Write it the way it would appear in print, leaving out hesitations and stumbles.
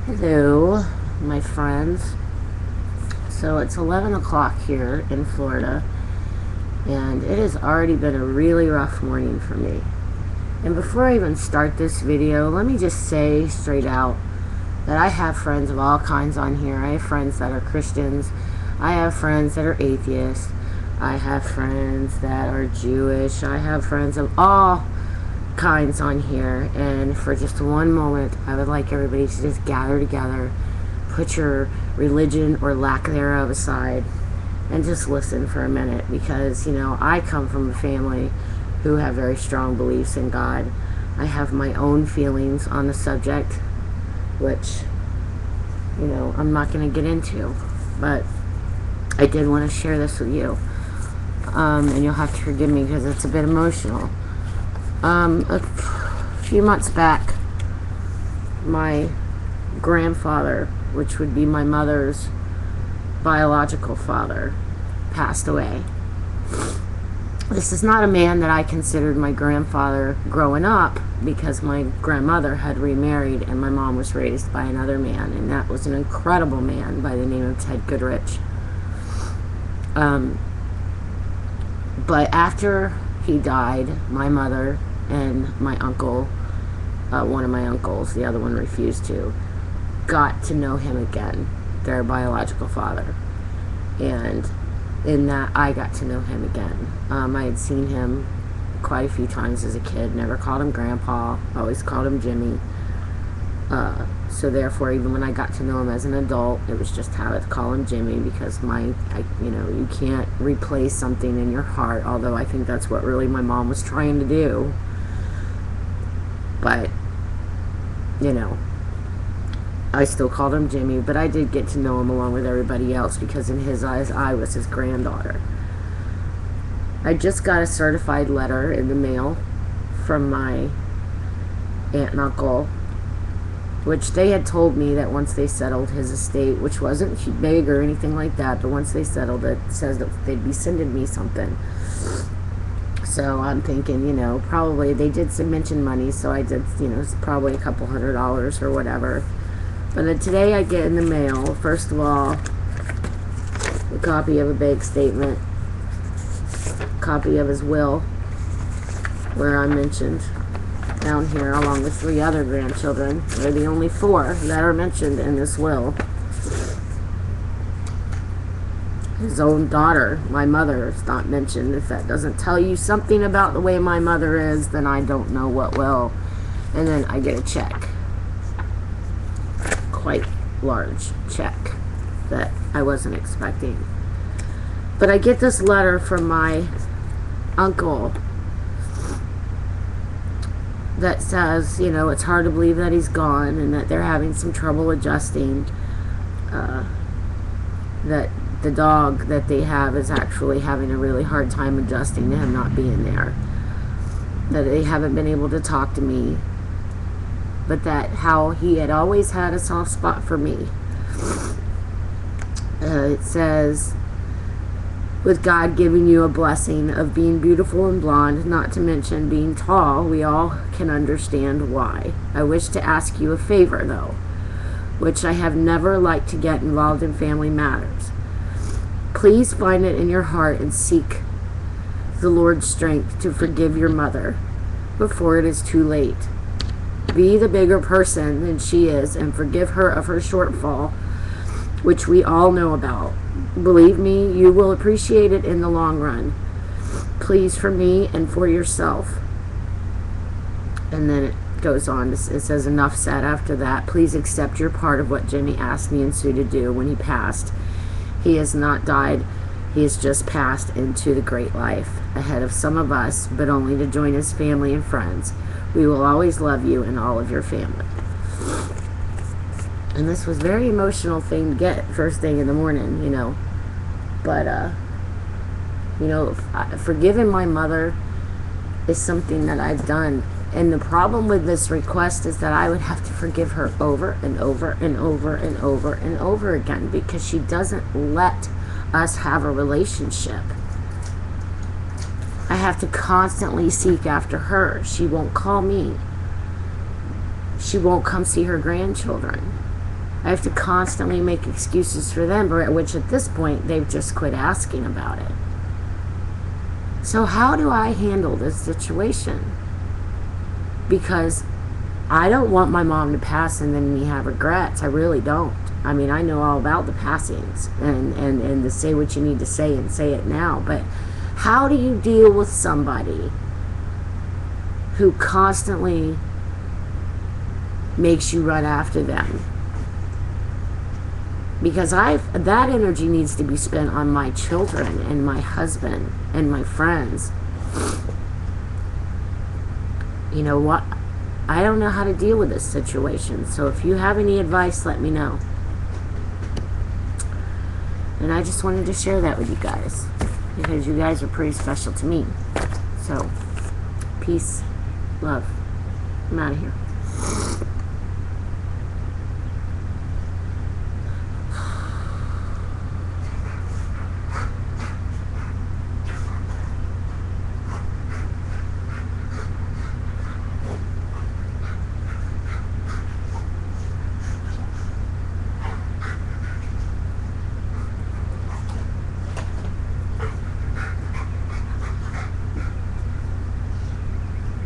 Hello, my friends. So it's 11 o'clock here in Florida, and it has already been a really rough morning for me. And before I even start this video, let me just say straight out that I have friends of all kinds on here. I have friends that are Christians. I have friends that are atheists. I have friends that are Jewish. I have friends of all kinds on here, and for just one moment I would like everybody to just gather together, put your religion or lack thereof aside, and just listen for a minute, because I come from a family who have very strong beliefs in God. I have my own feelings on the subject, which I'm not going to get into, but I did want to share this with you, and you'll have to forgive me because it's a bit emotional. A few months back, my grandfather, which would be my mother's biological father, passed away. This is not a man that I considered my grandfather growing up, because my grandmother had remarried and my mom was raised by another man, and that was an incredible man by the name of Ted Goodrich. But after he died, my mother and my uncle, one of my uncles, the other one refused to, got to know him again, their biological father. And in that, I got to know him again. I had seen him quite a few times as a kid, never called him Grandpa, always called him Jimmy. So therefore, even when I got to know him as an adult, it was just how to call him Jimmy, because you can't replace something in your heart, although I think that's what really my mom was trying to do. But, I still called him Jimmy, but I did get to know him along with everybody else, because in his eyes, I was his granddaughter. I just got a certified letter in the mail from my aunt and uncle, which they had told me that once they settled his estate, which wasn't big or anything like that, but once they settled it, says that they'd be sending me something. So I'm thinking, probably they did mention money, so I did, it's probably a couple $100 or whatever. But then today I get in the mail, first of all, a copy of a bank statement, a copy of his will, where I'm mentioned down here along with 3 other grandchildren. They're the only 4 that are mentioned in this will. His own daughter, my mother, is not mentioned. If that doesn't tell you something about the way my mother is, then I don't know what will. And then I get a check. Quite large check that I wasn't expecting. But I get this letter from my uncle that says, it's hard to believe that he's gone, and that they're having some trouble adjusting. That the dog that they have is actually having a really hard time adjusting to him not being there. That they haven't been able to talk to me, but that how he had always had a soft spot for me. It says, with God giving you a blessing of being beautiful and blonde, not to mention being tall, we all can understand why. I wish to ask you a favor, though, which I have never liked to get involved in family matters. Please find it in your heart and seek the Lord's strength to forgive your mother before it is too late. Be the bigger person than she is and forgive her of her shortfall, which we all know about. Believe me, you will appreciate it in the long run. Please, for me and for yourself. And then it goes on. It says, enough said after that. Please accept your part of what Jimmy asked me and Sue to do when he passed. He has not died. He has just passed into the great life ahead of some of us, but only to join his family and friends. We will always love you and all of your family. And this was a very emotional thing to get first thing in the morning, But, forgiving my mother is something that I've done. And the problem with this request is that I would have to forgive her over and over and over and over and over again, because she doesn't let us have a relationship. I have to constantly seek after her. She won't call me. She won't come see her grandchildren. I have to constantly make excuses for them, which at this point they've just quit asking about it. So how do I handle this situation? Because I don't want my mom to pass and then me have regrets. I really don't. I mean, I know all about the passings and to say what you need to say and say it now. But how do you deal with somebody who constantly makes you run after them? Because that energy needs to be spent on my children and my husband and my friends. You know what? I don't know how to deal with this situation. So if you have any advice, let me know. And I just wanted to share that with you guys, because you guys are pretty special to me. So, peace, love. I'm out of here.